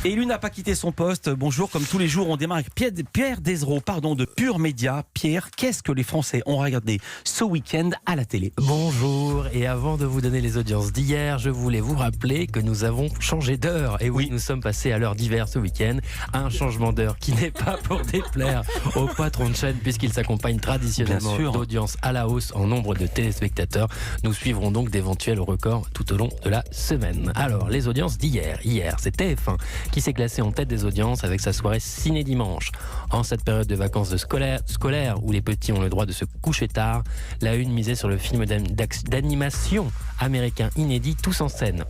Et lui n'a pas quitté son poste. Bonjour, comme tous les jours, on démarre avec Pierre Desreaux, de Pure Média. Pierre, qu'est-ce que les Français ont regardé ce week-end à la télé? Bonjour, et avant de vous donner les audiences d'hier, je voulais vous rappeler que nous avons changé d'heure. Et oui, nous sommes passés à l'heure d'hiver ce week-end. Un changement d'heure qui n'est pas pour déplaire aux patrons de chaîne, puisqu'il s'accompagne traditionnellement d'audiences à la hausse en nombre de téléspectateurs. Nous suivrons donc d'éventuels records tout au long de la semaine. Alors, les audiences d'hier. Hier, c'est TF1 qui s'est classé en tête des audiences avec sa soirée ciné-dimanche. En cette période de vacances scolaires où les petits ont le droit de se coucher tard, la une misait sur le film d'animation américain inédit Tous en scène.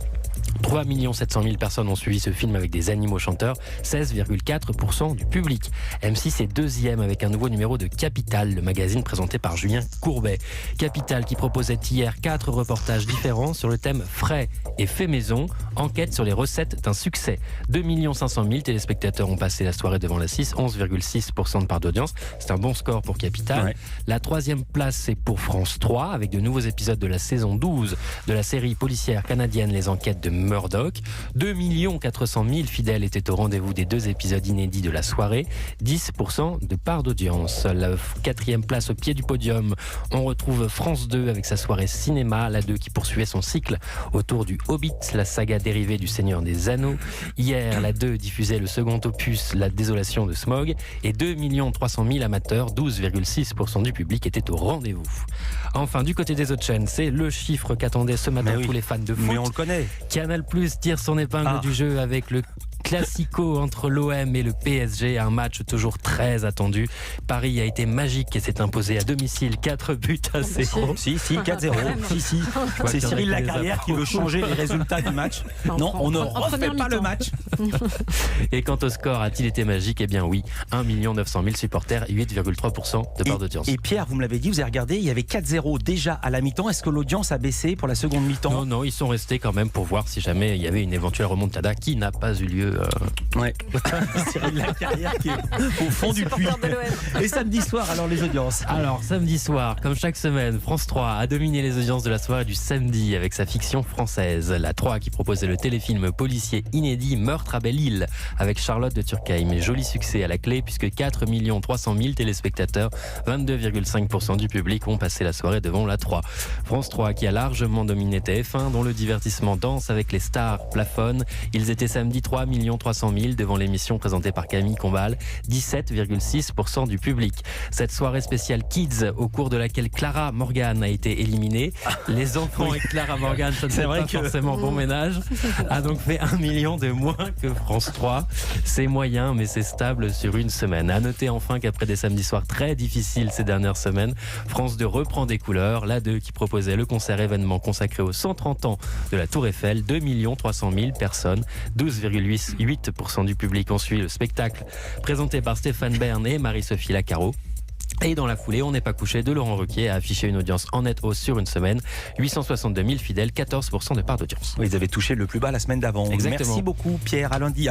3 700 000 personnes ont suivi ce film avec des animaux chanteurs, 16,4% du public. M6 est deuxième avec un nouveau numéro de Capital, le magazine présenté par Julien Courbet. Capital qui proposait hier 4 reportages différents sur le thème frais et fait maison, enquête sur les recettes d'un succès. 2 500 000 téléspectateurs ont passé la soirée devant la 6, 11,6% de part d'audience. C'est un bon score pour Capital. Ouais. La troisième place, c'est pour France 3 avec de nouveaux épisodes de la saison 12 de la série policière canadienne Les Enquêtes de Murdoch. 2 400 000 fidèles étaient au rendez-vous des 2 épisodes inédits de la soirée, 10% de part d'audience. La quatrième place au pied du podium, on retrouve France 2 avec sa soirée cinéma, la 2 qui poursuivait son cycle autour du Hobbit, la saga dérivée du Seigneur des Anneaux. Hier, la 2 diffusait le second opus, La Désolation de Smaug, et 2 300 000 amateurs, 12,6% du public étaient au rendez-vous. Enfin, du côté des autres chaînes, c'est le chiffre qu'attendaient ce matin tous les fans de foot. Mais on le connaît. Canal+ tire son épingle du jeu avec le classico entre l'OM et le PSG, un match toujours très attendu. Paris a été magique et s'est imposé à domicile 4 buts à 0. Si, 4-0. Si. C'est Cyril Lacarrière qui veut changer les résultats du match. Non, on ne refait pas le match. Et quant au score, a-t-il été magique? Eh bien oui, 1 900 000 supporters, 8,3% de part d'audience. Et Pierre, vous me l'avez dit, vous avez regardé, il y avait 4-0 déjà à la mi-temps. Est-ce que l'audience a baissé pour la seconde mi-temps? Non, ils sont restés quand même pour voir si jamais il y avait une éventuelle remontada qui n'a pas eu lieu. Ouais. Cyril Lacarrière qui est au fond du puits. Et samedi soir, alors les audiences. Alors samedi soir, comme chaque semaine, France 3 a dominé les audiences de la soirée du samedi avec sa fiction française. La 3 qui proposait le téléfilm policier inédit Meurtre à Belle-Île avec Charlotte de Turckheim. Joli succès à la clé puisque 4 300 000 téléspectateurs, 22,5% du public ont passé la soirée devant la 3. France 3 qui a largement dominé TF1 dont le divertissement Danse avec les stars plafonne. Ils étaient samedi 3 300 000 devant l'émission présentée par Camille Combal, 17,6% du public. Cette soirée spéciale Kids, au cours de laquelle Clara Morgan a été éliminée, les enfants et Clara Morgan, ça ne fait pas forcément bon ménage, a donc fait 1 million de moins que France 3. C'est moyen, mais c'est stable sur une semaine. À noter enfin qu'après des samedis soirs très difficiles ces dernières semaines, France 2 reprend des couleurs. La 2 qui proposait le concert événement consacré aux 130 ans de la Tour Eiffel, 2 300 000 personnes, 12,8% du public ont suivi le spectacle présenté par Stéphane Bern et Marie-Sophie Lacaro. Et dans la foulée, On n'est pas couché de Laurent Ruquier a affiché une audience en nette hausse sur une semaine. 862 000 fidèles, 14% de part d'audience. Ils avaient touché le plus bas la semaine d'avant. Exactement. Merci beaucoup Pierre, à lundi.